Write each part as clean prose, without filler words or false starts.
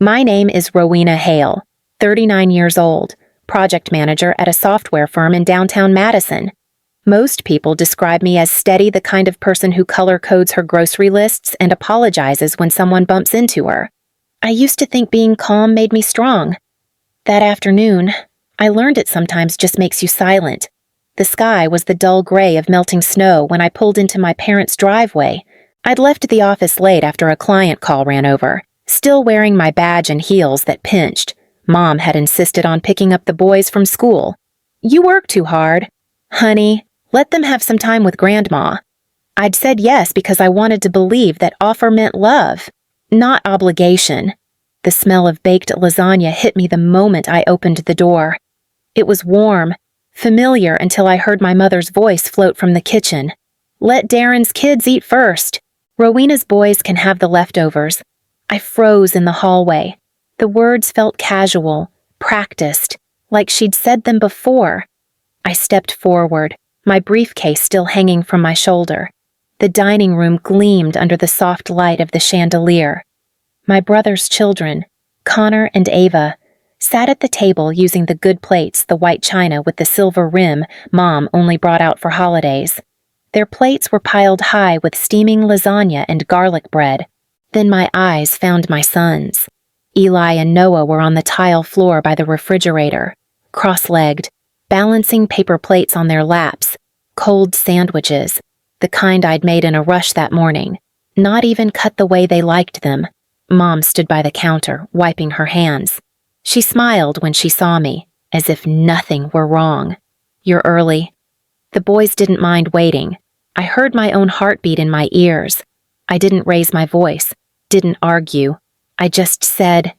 My name is Rowena Hale, 39 years old, project manager at a software firm in downtown Madison. Most people describe me as steady, the kind of person who color codes her grocery lists and apologizes when someone bumps into her. I used to think being calm made me strong. That afternoon, I learned it sometimes just makes you silent. The sky was the dull gray of melting snow when I pulled into my parents' driveway. I'd left the office late after a client call ran over, still wearing my badge and heels that pinched. Mom had insisted on picking up the boys from school. "You work too hard." "Honey, let them have some time with Grandma." I'd said yes because I wanted to believe that offer meant love, not obligation. The smell of baked lasagna hit me the moment I opened the door. It was warm, familiar until I heard my mother's voice float from the kitchen. "Let Darren's kids eat first. Rowena's boys can have the leftovers." I froze in the hallway. The words felt casual, practiced, like she'd said them before. I stepped forward, my briefcase still hanging from my shoulder. The dining room gleamed under the soft light of the chandelier. My brother's children, Connor and Ava, sat at the table using the good plates, the white china with the silver rim Mom only brought out for holidays. Their plates were piled high with steaming lasagna and garlic bread. Then my eyes found my sons. Eli and Noah were on the tile floor by the refrigerator, cross-legged, balancing paper plates on their laps, cold sandwiches, the kind I'd made in a rush that morning, not even cut the way they liked them. Mom stood by the counter, wiping her hands. She smiled when she saw me, as if nothing were wrong. "You're early." The boys didn't mind waiting. I heard my own heartbeat in my ears. I didn't raise my voice, didn't argue. I just said,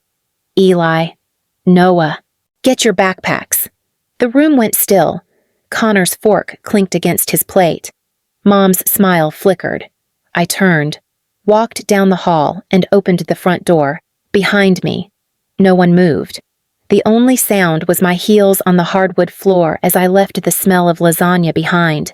"Eli, Noah, get your backpacks." The room went still. Connor's fork clinked against his plate. Mom's smile flickered. I turned, walked down the hall, and opened the front door. Behind me, no one moved. The only sound was my heels on the hardwood floor as I left the smell of lasagna behind.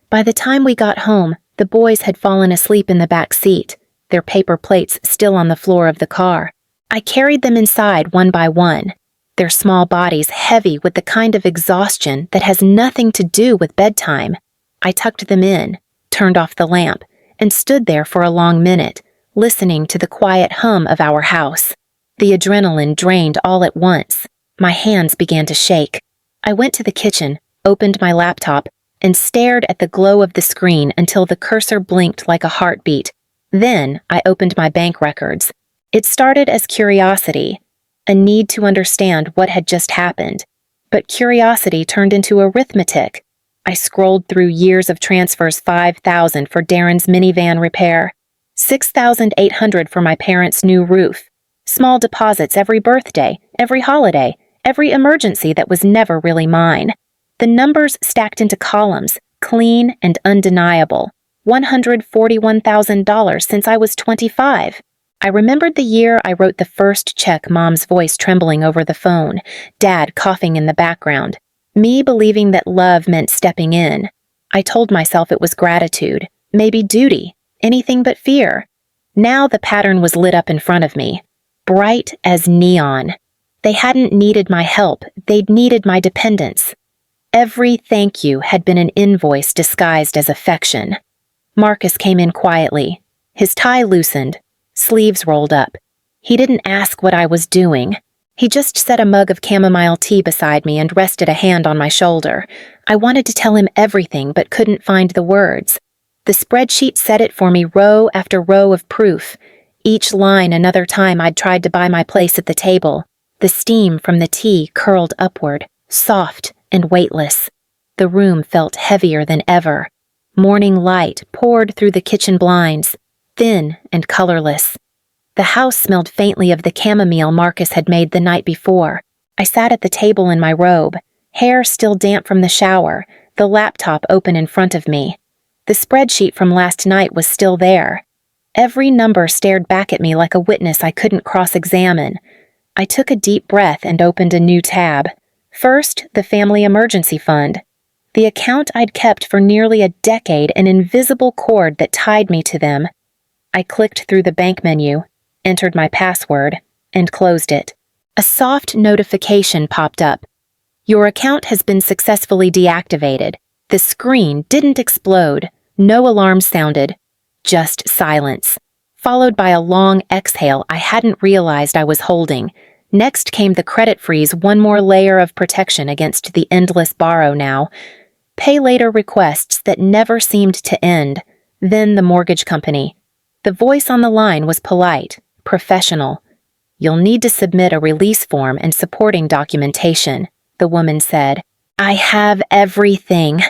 By the time we got home, the boys had fallen asleep in the back seat, their paper plates still on the floor of the car. I carried them inside one by one, their small bodies heavy with the kind of exhaustion that has nothing to do with bedtime. I tucked them in, turned off the lamp, and stood there for a long minute, listening to the quiet hum of our house. The adrenaline drained all at once. My hands began to shake. I went to the kitchen, opened my laptop, and stared at the glow of the screen until the cursor blinked like a heartbeat. Then I opened my bank records. It started as curiosity, a need to understand what had just happened. But curiosity turned into arithmetic. I scrolled through years of transfers: $5,000 for Darren's minivan repair, $6,800 for my parents' new roof, small deposits every birthday, every holiday, every emergency that was never really mine. The numbers stacked into columns, clean and undeniable. $141,000 since I was 25. I remembered the year I wrote the first check, Mom's voice trembling over the phone, Dad coughing in the background, me believing that love meant stepping in. I told myself it was gratitude, maybe duty, anything but fear. Now the pattern was lit up in front of me, bright as neon. They hadn't needed my help, they'd needed my dependence. Every thank you had been an invoice disguised as affection. Marcus came in quietly, his tie loosened, sleeves rolled up. He didn't ask what I was doing. He just set a mug of chamomile tea beside me and rested a hand on my shoulder. I wanted to tell him everything but couldn't find the words. The spreadsheet said it for me, row after row of proof, each line another time I'd tried to buy my place at the table. The steam from the tea curled upward, soft and weightless. The room felt heavier than ever. Morning light poured through the kitchen blinds, thin and colorless. The house smelled faintly of the chamomile Marcus had made the night before. I sat at the table in my robe, hair still damp from the shower, the laptop open in front of me. The spreadsheet from last night was still there. Every number stared back at me like a witness I couldn't cross-examine. I took a deep breath and opened a new tab. First, the Family Emergency Fund. The account I'd kept for nearly a decade, an invisible cord that tied me to them. I clicked through the bank menu, entered my password, and closed it. A soft notification popped up. Your account has been successfully deactivated. The screen didn't explode. No alarm sounded. Just silence, followed by a long exhale I hadn't realized I was holding. Next came the credit freeze, one more layer of protection against the endless borrow now. Pay later requests that never seemed to end. Then the mortgage company. The voice on the line was polite, professional. You'll need to submit a release form and supporting documentation, the woman said. I have everything,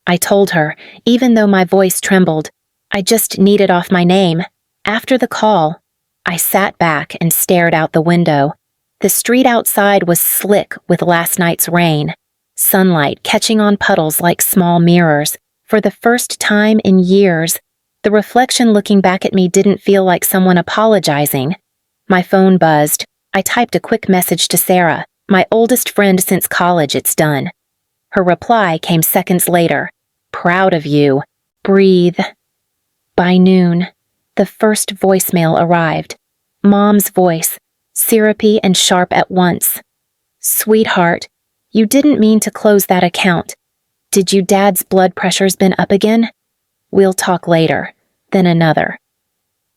I told her, even though my voice trembled. I just needed off my name. After the call, I sat back and stared out the window. The street outside was slick with last night's rain, sunlight catching on puddles like small mirrors. For the first time in years, the reflection looking back at me didn't feel like someone apologizing. My phone buzzed. I typed a quick message to Sarah, my oldest friend since college. It's done. Her reply came seconds later. Proud of you. Breathe. By noon, the first voicemail arrived. Mom's voice, syrupy and sharp at once. Sweetheart, you didn't mean to close that account. Did you Dad's blood pressure's been up again? We'll talk later. Then another.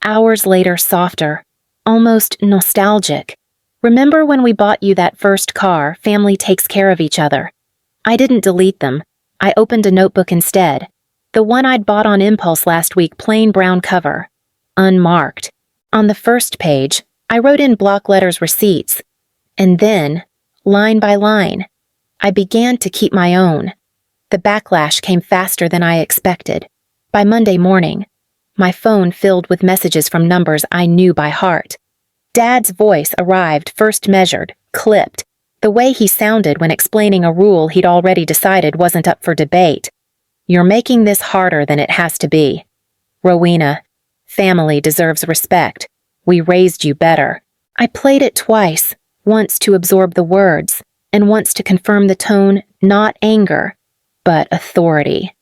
Hours later, softer, almost nostalgic. Remember when we bought you that first car? Family takes care of each other. I didn't delete them. I opened a notebook instead. The one I'd bought on impulse last week, plain brown cover. Unmarked. On the first page, I wrote in block letters receipts. And then, line by line, I began to keep my own. The backlash came faster than I expected. By Monday morning, my phone filled with messages from numbers I knew by heart. Dad's voice arrived, first measured, clipped, the way he sounded when explaining a rule he'd already decided wasn't up for debate. You're making this harder than it has to be. Rowena, family deserves respect. We raised you better. I played it twice, once to absorb the words, and once to confirm the tone, not anger, but authority.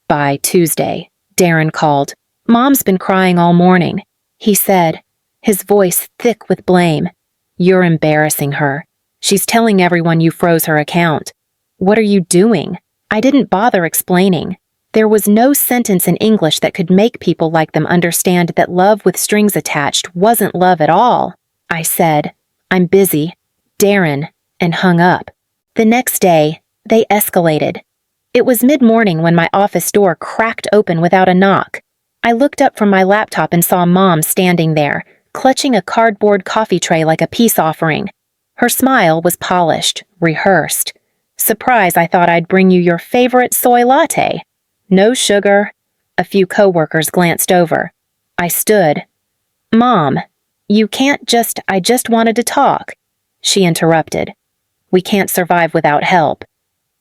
By Tuesday, Darren called. Mom's been crying all morning, he said, his voice thick with blame. You're embarrassing her. She's telling everyone you froze her account. What are you doing? I didn't bother explaining. There was no sentence in English that could make people like them understand that love with strings attached wasn't love at all. I said, I'm busy, Darren, and hung up. The next day, they escalated. It was mid-morning when my office door cracked open without a knock. I looked up from my laptop and saw Mom standing there, clutching a cardboard coffee tray like a peace offering. Her smile was polished, rehearsed. Surprise, I thought I'd bring you your favorite soy latte. No sugar. A few coworkers glanced over. I stood. Mom, you can't I just wanted to talk. She interrupted. We can't survive without help.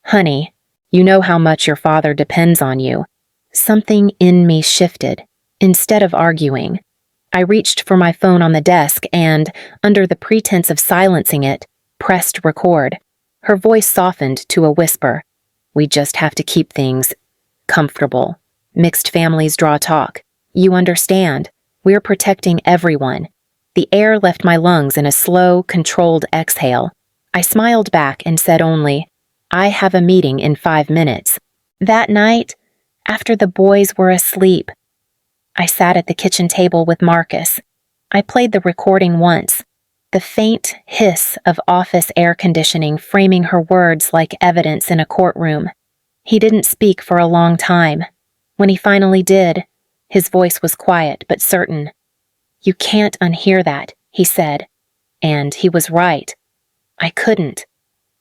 Honey, you know how much your father depends on you. Something in me shifted. Instead of arguing, I reached for my phone on the desk and, under the pretense of silencing it, pressed record. Her voice softened to a whisper. We just have to keep things comfortable. Mixed families draw talk. You understand. We're protecting everyone. The air left my lungs in a slow, controlled exhale. I smiled back and said only, I have a meeting in 5 minutes. That night, after the boys were asleep, I sat at the kitchen table with Marcus. I played the recording once, the faint hiss of office air conditioning framing her words like evidence in a courtroom. He didn't speak for a long time. When he finally did, his voice was quiet but certain. You can't unhear that, he said. And he was right. I couldn't.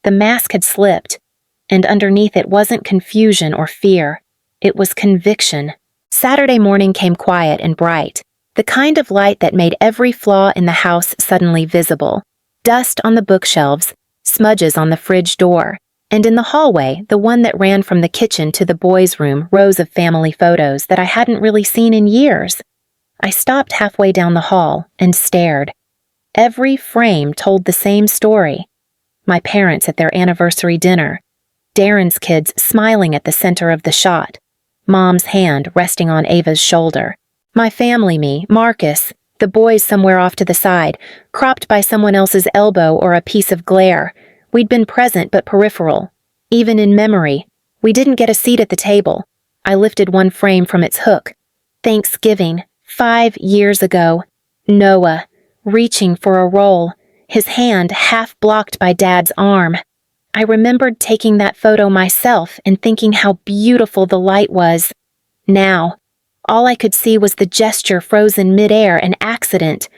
The mask had slipped, and underneath it wasn't confusion or fear. It was conviction. Saturday morning came quiet and bright, the kind of light that made every flaw in the house suddenly visible. Dust on the bookshelves, smudges on the fridge door, and in the hallway, the one that ran from the kitchen to the boys' room, rows of family photos that I hadn't really seen in years. I stopped halfway down the hall and stared. Every frame told the same story. My parents at their anniversary dinner, Darren's kids smiling at the center of the shot, Mom's hand resting on Ava's shoulder, my family, me, Marcus, The boys somewhere off to the side, cropped by someone else's elbow or a piece of glare. We'd been present but peripheral. Even in memory, we didn't get a seat at the table. I lifted one frame from its hook. Thanksgiving, 5 years ago. Noah, reaching for a roll, his hand half blocked by Dad's arm. I remembered taking that photo myself and thinking how beautiful the light was. Now, all I could see was the gesture frozen midair, an accident.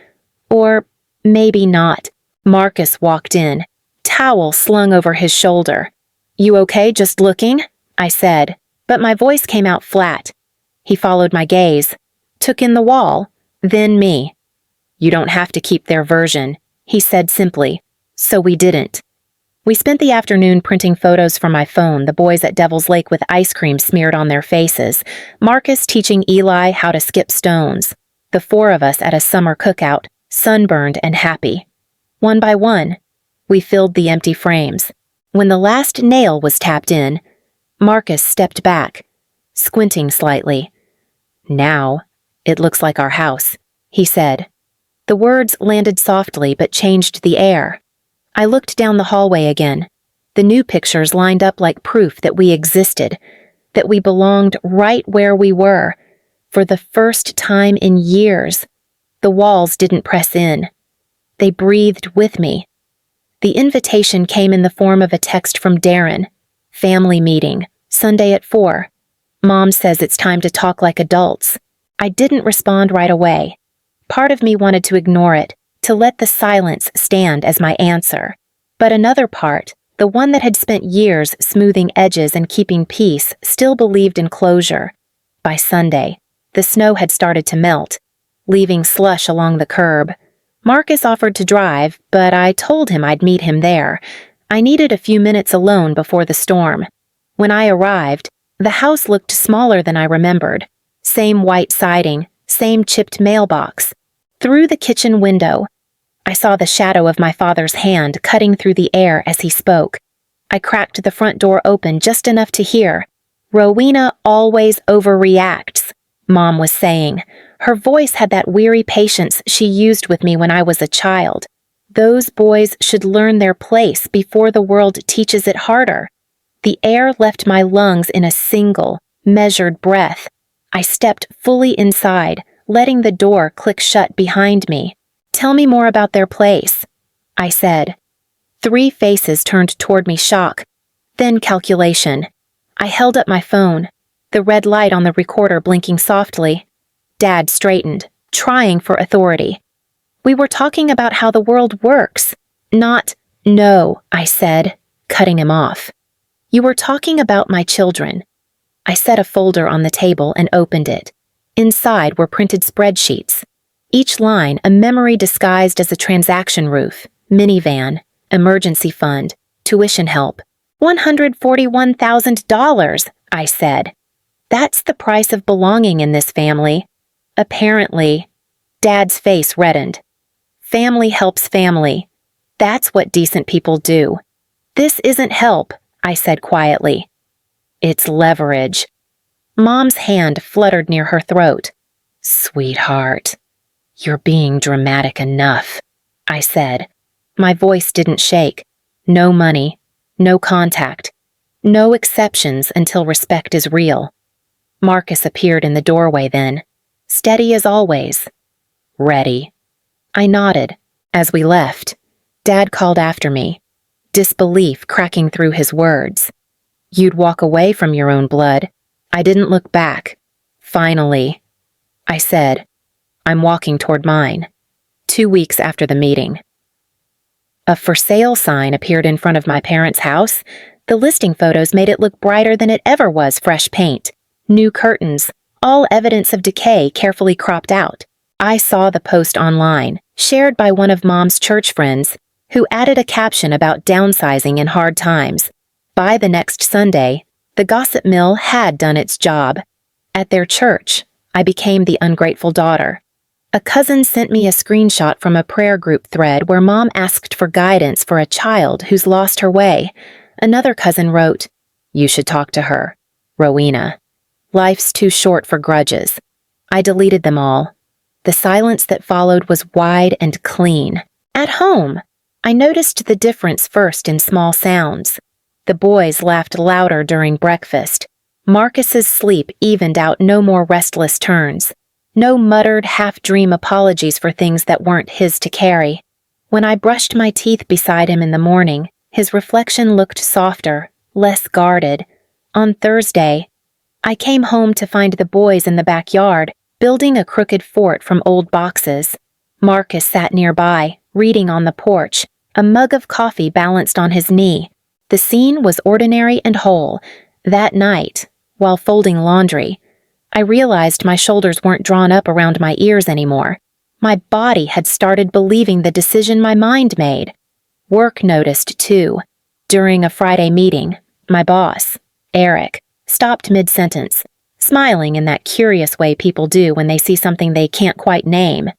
Or maybe not. Marcus walked in, towel slung over his shoulder. "You okay, just looking?" I said, but my voice came out flat. He followed my gaze, took in the wall, then me. "You don't have to keep their version," he said simply, so we didn't. We spent the afternoon printing photos from my phone, the boys at Devil's Lake with ice cream smeared on their faces, Marcus teaching Eli how to skip stones, the 4 of us at a summer cookout, sunburned and happy. One by one, we filled the empty frames. When the last nail was tapped in, Marcus stepped back, squinting slightly. "Now, it looks like our house," he said. The words landed softly but changed the air. I looked down the hallway again. The new pictures lined up like proof that we existed, that we belonged right where we were. For the first time in years, the walls didn't press in. They breathed with me. The invitation came in the form of a text from Darren. "Family meeting, Sunday at 4. Mom says it's time to talk like adults." I didn't respond right away. Part of me wanted to ignore it, to let the silence stand as my answer. But another part, the one that had spent years smoothing edges and keeping peace, still believed in closure. By Sunday, the snow had started to melt, leaving slush along the curb. Marcus offered to drive, but I told him I'd meet him there. I needed a few minutes alone before the storm. When I arrived, the house looked smaller than I remembered. Same white siding, same chipped mailbox. Through the kitchen window, I saw the shadow of my father's hand cutting through the air as he spoke. I cracked the front door open just enough to hear. "Rowena always overreacts," Mom was saying. Her voice had that weary patience she used with me when I was a child. Those boys should learn their place before the world teaches it harder. The air left my lungs in a single, measured breath. I stepped fully inside, letting the door click shut behind me. "Tell me more about their place," I said. 3 faces turned toward me, shock, then calculation. I held up my phone, the red light on the recorder blinking softly. Dad straightened, trying for authority. "We were talking about how the world works, not—" "No," I said, cutting him off. "You were talking about my children." I set a folder on the table and opened it. Inside were printed spreadsheets. Each line a memory disguised as a transaction roof, minivan, emergency fund, tuition help. $141,000, I said. "That's the price of belonging in this family." Apparently, Dad's face reddened. "Family helps family. That's what decent people do." "This isn't help," I said quietly. "It's leverage." Mom's hand fluttered near her throat. "Sweetheart, you're being dramatic enough," I said. My voice didn't shake. No money, no contact, no exceptions until respect is real. Marcus appeared in the doorway then, steady as always. "Ready?" I nodded. As we left, Dad called after me, disbelief cracking through his words. "You'd walk away from your own blood." I didn't look back. "Finally," I said. "I'm walking toward mine." 2 weeks after the meeting. A for sale sign appeared in front of my parents' house. The listing photos made it look brighter than it ever was. Fresh paint, new curtains, all evidence of decay carefully cropped out. I saw the post online, shared by one of Mom's church friends, who added a caption about downsizing in hard times. By the next Sunday, the gossip mill had done its job. At their church, I became the ungrateful daughter. A cousin sent me a screenshot from a prayer group thread where Mom asked for guidance for a child who's lost her way. Another cousin wrote, "You should talk to her, Rowena. Life's too short for grudges." I deleted them all. The silence that followed was wide and clean. At home, I noticed the difference first in small sounds. The boys laughed louder during breakfast. Marcus's sleep evened out no more restless turns. No muttered, half-dream apologies for things that weren't his to carry. When I brushed my teeth beside him in the morning, his reflection looked softer, less guarded. On Thursday, I came home to find the boys in the backyard, building a crooked fort from old boxes. Marcus sat nearby, reading on the porch, a mug of coffee balanced on his knee. The scene was ordinary and whole. That night, while folding laundry, I realized my shoulders weren't drawn up around my ears anymore. My body had started believing the decision my mind made. Work noticed, too. During a Friday meeting, my boss, Eric, stopped mid-sentence, smiling in that curious way people do when they see something they can't quite name.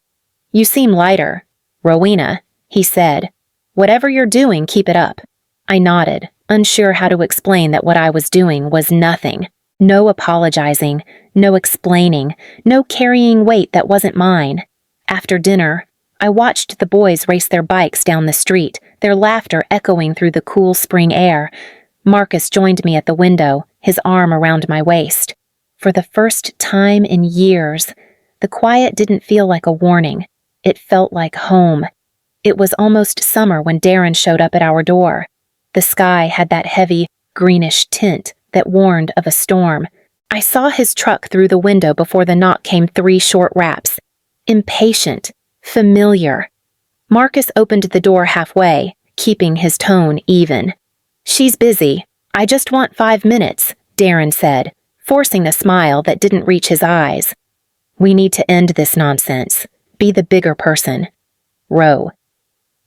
"You seem lighter, Rowena," he said. "Whatever you're doing, keep it up." I nodded, unsure how to explain that what I was doing was nothing. No apologizing, no explaining, no carrying weight that wasn't mine. After dinner, I watched the boys race their bikes down the street, their laughter echoing through the cool spring air. Marcus joined me at the window, his arm around my waist. For the first time in years, the quiet didn't feel like a warning. It felt like home. It was almost summer when Darren showed up at our door. The sky had that heavy, greenish tint that warned of a storm. I saw his truck through the window before the knock came 3 short raps. Impatient, familiar. Marcus opened the door halfway, keeping his tone even. "She's busy. I just want 5 minutes," Darren said, forcing a smile that didn't reach his eyes. "We need to end this nonsense. Be the bigger person." Row.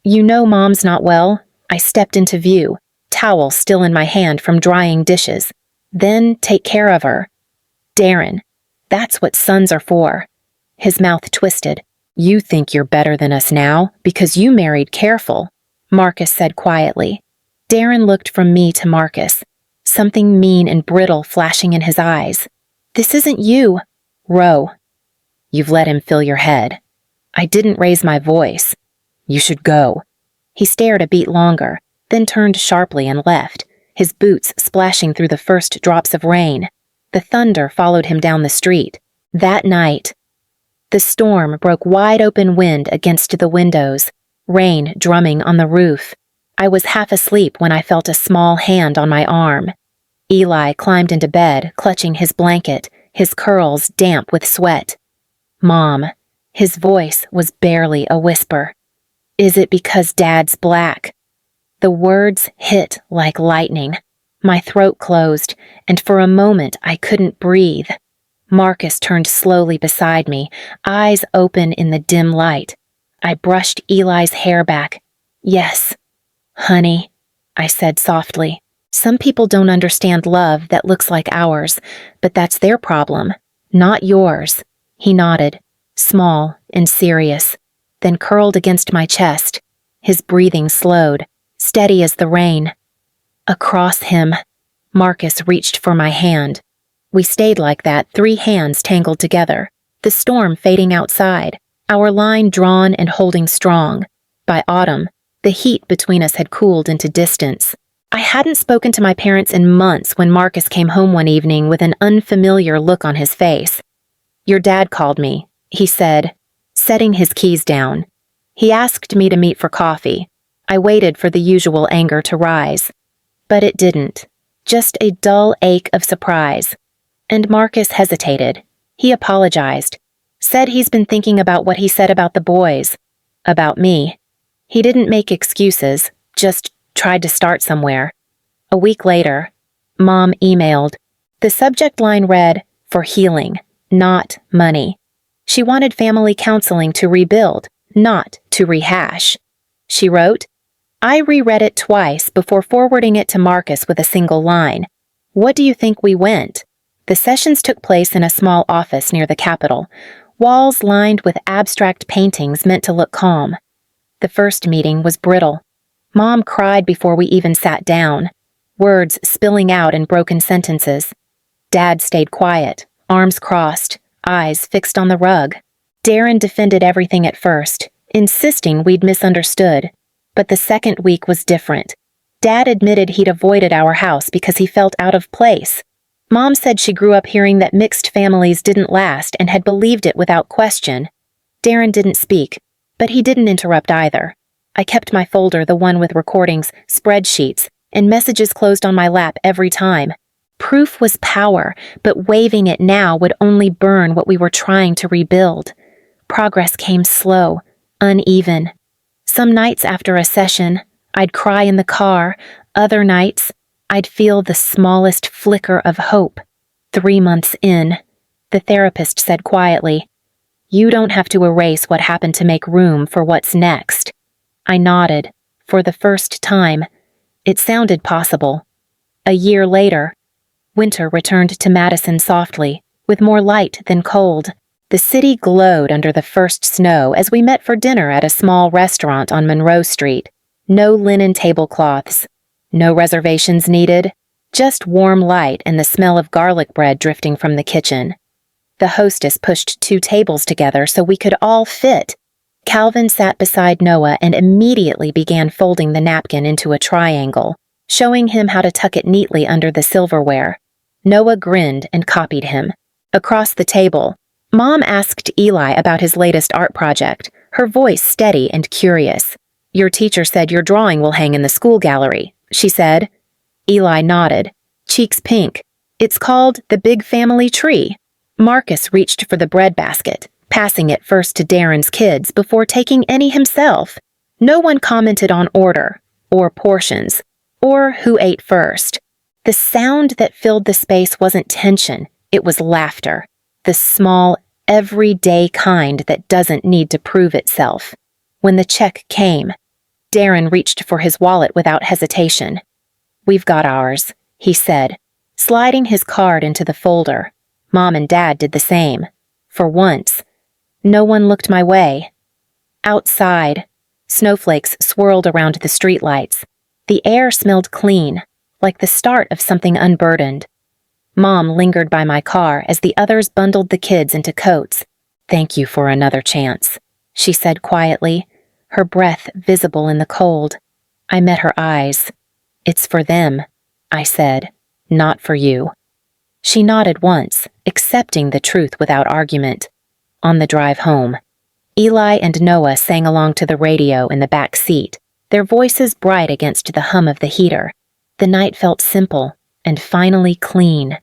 "You know Mom's not well?" I stepped into view, towel still in my hand from drying dishes. "Then take care of her." "Darren, that's what sons are for." His mouth twisted. "You think you're better than us now because you married careful," Marcus said quietly. Darren looked from me to Marcus, something mean and brittle flashing in his eyes. "This isn't you." "Row. You've let him fill your head." I didn't raise my voice. "You should go." He stared a beat longer, then turned sharply and left, his boots splashing through the first drops of rain. The thunder followed him down the street. That night, the storm broke wide-open wind against the windows, rain drumming on the roof. I was half asleep when I felt a small hand on my arm. Eli climbed into bed, clutching his blanket, his curls damp with sweat. "Mom." His voice was barely a whisper. "Is it because Dad's black?" The words hit like lightning. My throat closed, and for a moment I couldn't breathe. Marcus turned slowly beside me, eyes open in the dim light. I brushed Eli's hair back. "Yes, honey," I said softly. "Some people don't understand love that looks like ours, but that's their problem, not yours." He nodded, small and serious, then curled against my chest. His breathing slowed, steady as the rain. Across him, Marcus reached for my hand. We stayed like that, 3 hands tangled together, the storm fading outside, our line drawn and holding strong. By autumn, the heat between us had cooled into distance. I hadn't spoken to my parents in months when Marcus came home one evening with an unfamiliar look on his face. "Your dad called me," he said, setting his keys down. He asked me to meet for coffee. I waited for the usual anger to rise. But it didn't. Just a dull ache of surprise. And Marcus hesitated. He apologized. Said he's been thinking about what he said about the boys. About me. He didn't make excuses, just tried to start somewhere. A week later, Mom emailed. The subject line read, "For healing, not money." She wanted family counseling to rebuild, not to rehash. She wrote, I reread it twice before forwarding it to Marcus with a single line. "What do you think we went?" The sessions took place in a small office near the Capitol, walls lined with abstract paintings meant to look calm. The first meeting was brittle. Mom cried before we even sat down, words spilling out in broken sentences. Dad stayed quiet, arms crossed, eyes fixed on the rug. Darren defended everything at first, insisting we'd misunderstood. But the second week was different. Dad admitted he'd avoided our house because he felt out of place. Mom said she grew up hearing that mixed families didn't last and had believed it without question. Darren didn't speak, but he didn't interrupt either. I kept my folder, the one with recordings, spreadsheets, and messages closed on my lap every time. Proof was power, but waving it now would only burn what we were trying to rebuild. Progress came slow, uneven. Some nights after a session, I'd cry in the car. Other nights, I'd feel the smallest flicker of hope. 3 months in, the therapist said quietly, "You don't have to erase what happened to make room for what's next." I nodded. For the first time, it sounded possible. A year later, winter returned to Madison softly, with more light than cold. The city glowed under the first snow as we met for dinner at a small restaurant on Monroe Street. No linen tablecloths, no reservations needed, just warm light and the smell of garlic bread drifting from the kitchen. The hostess pushed 2 tables together so we could all fit. Calvin sat beside Noah and immediately began folding the napkin into a triangle, showing him how to tuck it neatly under the silverware. Noah grinned and copied him. Across the table, Mom asked Eli about his latest art project, her voice steady and curious. "Your teacher said your drawing will hang in the school gallery," she said. Eli nodded, cheeks pink. "It's called The Big Family Tree." Marcus reached for the breadbasket, passing it first to Darren's kids before taking any himself. No one commented on order, or portions, or who ate first. The sound that filled the space wasn't tension, it was laughter. The small, everyday kind that doesn't need to prove itself. When the check came, Darren reached for his wallet without hesitation. "We've got ours," he said, sliding his card into the folder. Mom and Dad did the same. For once, no one looked my way. Outside, snowflakes swirled around the streetlights. The air smelled clean, like the start of something unburdened. Mom lingered by my car as the others bundled the kids into coats. "Thank you for another chance," she said quietly, her breath visible in the cold. I met her eyes. "It's for them," I said, "not for you." She nodded once, accepting the truth without argument. On the drive home, Eli and Noah sang along to the radio in the back seat, their voices bright against the hum of the heater. The night felt simple and finally clean.